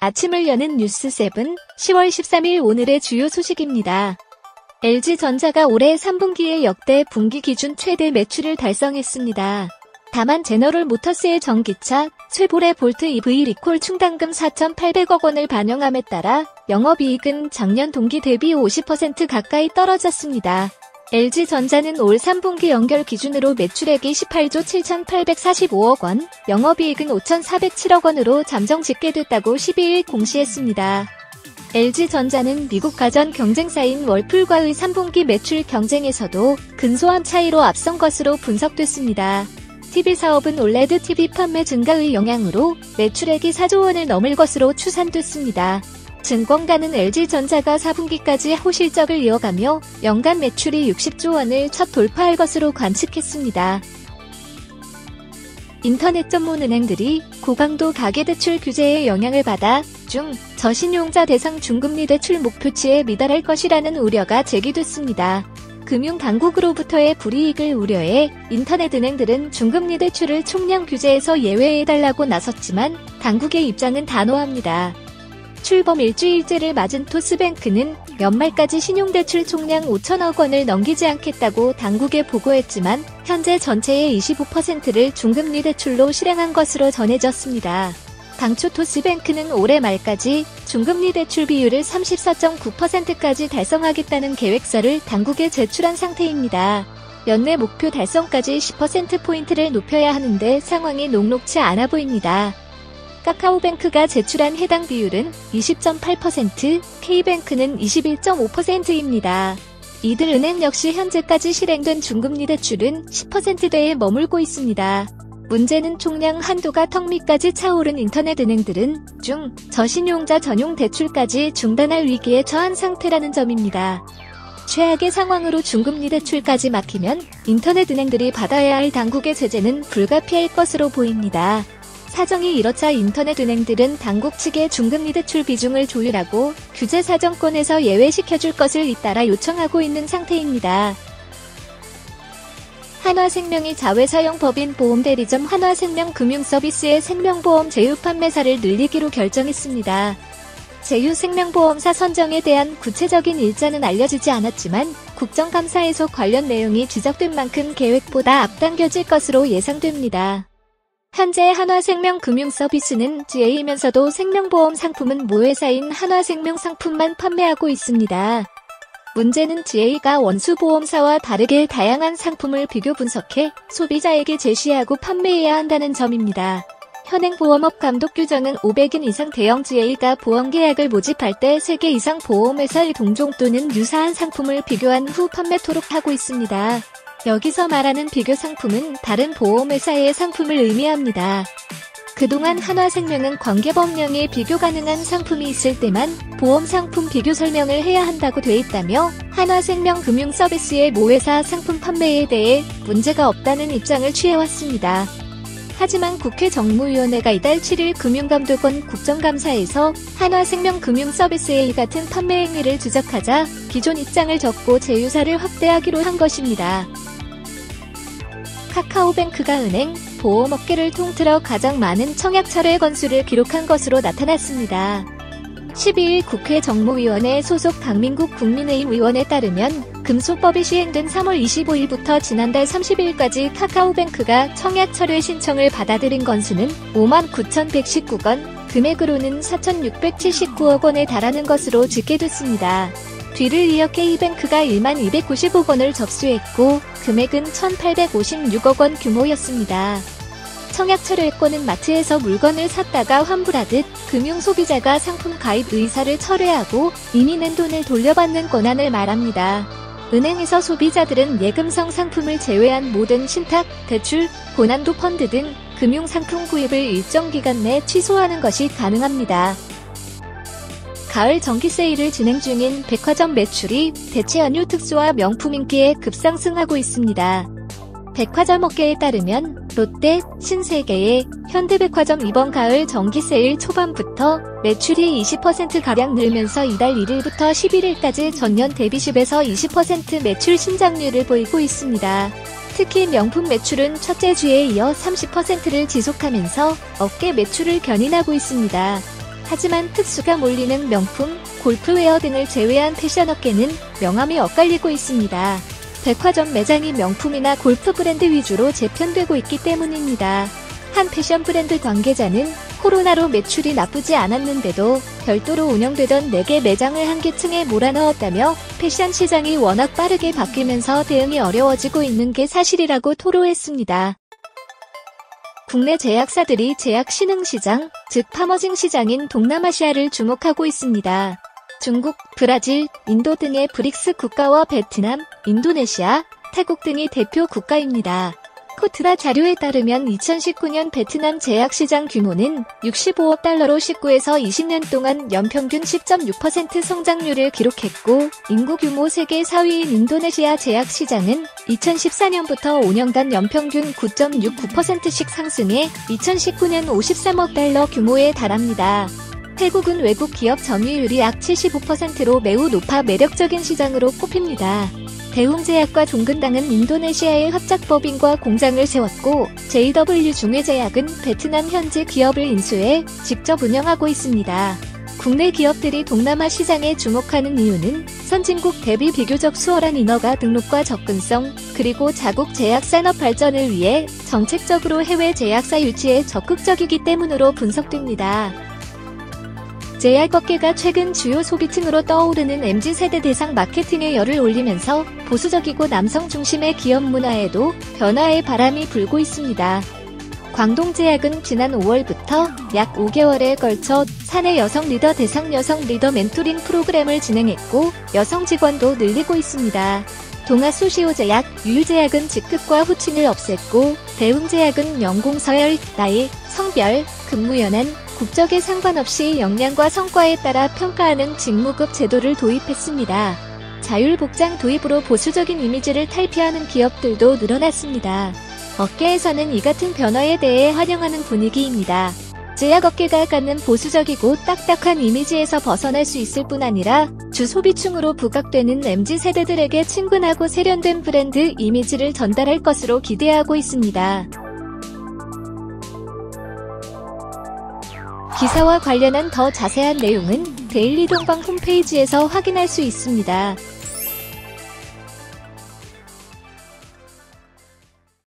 아침을 여는 뉴스7 10월 13일 오늘의 주요 소식입니다. LG전자가 올해 3분기에 역대 분기 기준 최대 매출을 달성했습니다. 다만 제너럴 모터스의 전기차 쉐보레 볼트 EV 리콜 충당금 4,800억 원을 반영함에 따라 영업이익은 작년 동기 대비 50% 가까이 떨어졌습니다. LG전자는 올 3분기 연결 기준으로 매출액이 18조 7,845억 원, 영업이익은 5,407억 원으로 잠정 집계됐다고 12일 공시했습니다. LG전자는 미국 가전 경쟁사인 월풀과의 3분기 매출 경쟁에서도 근소한 차이로 앞선 것으로 분석됐습니다. TV 사업은 올레드 TV 판매 증가의 영향으로 매출액이 4조 원을 넘을 것으로 추산됐습니다. 증권가는 LG전자가 4분기까지 호실적을 이어가며 연간 매출이 60조 원을 첫 돌파할 것으로 관측했습니다. 인터넷 전문 은행들이 고강도 가계대출 규제의 영향을 받아 저신용자 대상 중금리 대출 목표치에 미달할 것이라는 우려가 제기됐습니다. 금융당국으로부터의 불이익을 우려해 인터넷 은행들은 중금리 대출을 총량 규제에서 예외해달라고 나섰지만 당국의 입장은 단호합니다. 출범 일주일째를 맞은 토스뱅크는 연말까지 신용대출 총량 5천억 원을 넘기지 않겠다고 당국에 보고했지만 현재 전체의 25%를 중금리 대출로 실행한 것으로 전해졌습니다. 당초 토스뱅크는 올해 말까지 중금리 대출 비율을 34.9%까지 달성하겠다는 계획서를 당국에 제출한 상태입니다. 연내 목표 달성까지 10%포인트를 높여야 하는데 상황이 녹록치 않아 보입니다. 카카오뱅크가 제출한 해당 비율은 20.8%, K뱅크는 21.5%입니다. 이들 은행 역시 현재까지 실행된 중금리 대출은 10%대에 머물고 있습니다. 문제는 총량 한도가 턱 밑까지 차오른 인터넷 은행들은 저신용자 전용 대출까지 중단할 위기에 처한 상태라는 점입니다. 최악의 상황으로 중금리 대출까지 막히면 인터넷 은행들이 받아야 할 당국의 제재는 불가피할 것으로 보입니다. 사정이 이렇자 인터넷 은행들은 당국 측에 중금리 대출 비중을 조율하고 규제 사정권에서 예외시켜줄 것을 잇따라 요청하고 있는 상태입니다. 한화생명이 자회사형 법인 보험대리점 한화생명금융서비스의 생명보험 제휴 판매사를 늘리기로 결정했습니다. 제휴 생명보험사 선정에 대한 구체적인 일자는 알려지지 않았지만 국정감사에서 관련 내용이 지적된 만큼 계획보다 앞당겨질 것으로 예상됩니다. 현재 한화생명금융서비스는 GA이면서도 생명보험 상품은 모회사인 한화생명 상품만 판매하고 있습니다. 문제는 GA가 원수보험사와 다르게 다양한 상품을 비교 분석해 소비자에게 제시하고 판매해야 한다는 점입니다. 현행 보험업 감독 규정은 500인 이상 대형 GA가 보험계약을 모집할 때 3개 이상 보험회사의 동종 또는 유사한 상품을 비교한 후 판매토록 하고 있습니다. 여기서 말하는 비교 상품은 다른 보험회사의 상품을 의미합니다. 그동안 한화생명은 관계법령에 비교 가능한 상품이 있을 때만 보험상품 비교 설명을 해야 한다고 돼 있다며 한화생명금융서비스의 모회사 상품 판매에 대해 문제가 없다는 입장을 취해왔습니다. 하지만 국회 정무위원회가 이달 7일 금융감독원 국정감사에서 한화생명금융서비스의 이 같은 판매 행위를 지적하자 기존 입장을 접고 제휴사를 확대하기로 한 것입니다. 카카오뱅크가 은행, 보험업계를 통틀어 가장 많은 청약 철회 건수를 기록한 것으로 나타났습니다. 12일 국회 정무위원회 소속 강민국 국민의힘 의원에 따르면 금소법이 시행된 3월 25일부터 지난달 30일까지 카카오뱅크가 청약 철회 신청을 받아들인 건수는 59,119건, 금액으로는 4,679억 원에 달하는 것으로 집계됐습니다. 뒤를 이어 K뱅크가 1295건을 접수했고 금액은 1,856억 원 규모였습니다. 청약 철회권은 마트에서 물건을 샀다가 환불하듯 금융소비자가 상품 가입 의사를 철회하고 이미 낸 돈을 돌려받는 권한을 말합니다. 은행에서 소비자들은 예금성 상품을 제외한 모든 신탁, 대출, 고난도 펀드 등 금융상품 구입을 일정 기간 내 취소하는 것이 가능합니다. 가을 정기 세일을 진행 중인 백화점 매출이 대체 연휴 특수와 명품 인기에 급상승하고 있습니다. 백화점 업계에 따르면 롯데, 신세계, 현대백화점 이번 가을 정기 세일 초반부터 매출이 20%가량 늘면서 이달 1일부터 11일까지 전년 대비 10에서 20% 매출 신장률을 보이고 있습니다. 특히 명품 매출은 첫째 주에 이어 30%를 지속하면서 업계 매출을 견인하고 있습니다. 하지만 특수가 몰리는 명품, 골프웨어 등을 제외한 패션업계는 명암이 엇갈리고 있습니다. 백화점 매장이 명품이나 골프 브랜드 위주로 재편되고 있기 때문입니다. 한 패션 브랜드 관계자는 코로나로 매출이 나쁘지 않았는데도 별도로 운영되던 4개 매장을 한 계층에 몰아넣었다며 패션 시장이 워낙 빠르게 바뀌면서 대응이 어려워지고 있는 게 사실이라고 토로했습니다. 국내 제약사들이 제약 신흥시장, 즉 파머징 시장인 동남아시아를 주목하고 있습니다. 중국, 브라질, 인도 등의 브릭스 국가와 베트남, 인도네시아, 태국 등이 대표 국가입니다. 코트라 자료에 따르면 2019년 베트남 제약시장 규모는 65억 달러로 19에서 20년 동안 연평균 10.6% 성장률을 기록했고, 인구 규모 세계 4위인 인도네시아 제약시장은 2014년부터 5년간 연평균 9.69%씩 상승해 2019년 53억 달러 규모에 달합니다. 태국은 외국 기업 점유율이 약 75%로 매우 높아 매력적인 시장으로 꼽힙니다. 대웅제약과 종근당은 인도네시아에 합작법인과 공장을 세웠고, JW 중외제약은 베트남 현지 기업을 인수해 직접 운영하고 있습니다. 국내 기업들이 동남아 시장에 주목하는 이유는 선진국 대비 비교적 수월한 인허가 등록과 접근성, 그리고 자국 제약 산업 발전을 위해 정책적으로 해외 제약사 유치에 적극적이기 때문으로 분석됩니다. 제약업계가 최근 주요 소비층으로 떠오르는 MZ세대 대상 마케팅에 열을 올리면서 보수적이고 남성 중심의 기업 문화에도 변화의 바람이 불고 있습니다. 광동제약은 지난 5월부터 약 5개월에 걸쳐 사내 여성 리더 대상 여성 리더 멘토링 프로그램을 진행했고, 여성 직원도 늘리고 있습니다. 동아소시오제약, 유유제약은 직급과 호칭을 없앴고, 대웅제약은 연공 서열, 나이, 성별, 근무연한, 국적에 상관없이 역량과 성과에 따라 평가하는 직무급 제도를 도입했습니다. 자율복장 도입으로 보수적인 이미지를 탈피하는 기업들도 늘어났습니다. 업계에서는 이 같은 변화에 대해 환영하는 분위기입니다. 제약업계가 갖는 보수적이고 딱딱한 이미지에서 벗어날 수 있을 뿐 아니라 주 소비층으로 부각되는 MZ세대들에게 친근하고 세련된 브랜드 이미지를 전달할 것으로 기대하고 있습니다. 기사와 관련한 더 자세한 내용은 데일리동방 홈페이지에서 확인할 수 있습니다.